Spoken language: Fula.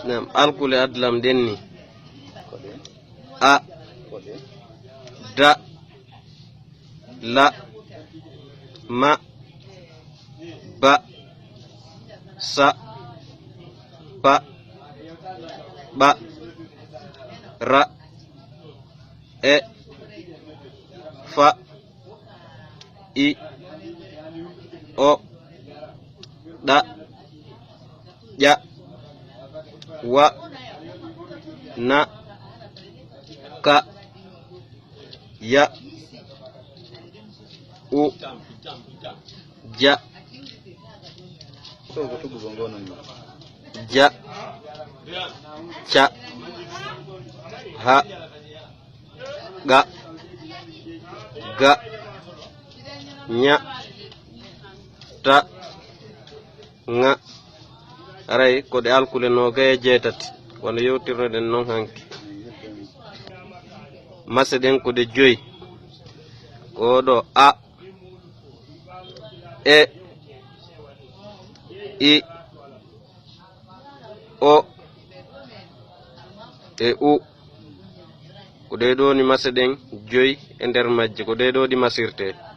nam alkule adlam denni a da la ma ba sa pa ba ra e fa i o da ja wa na ka ya u ja ja ca ha ga ga nya ta nga aray ko de alkule no gaye jeetati wona yewtirno den non hanki mase den ko de joyi ko do a e i o e u ko de do ni mase den joyi e der majje ko de do di masirte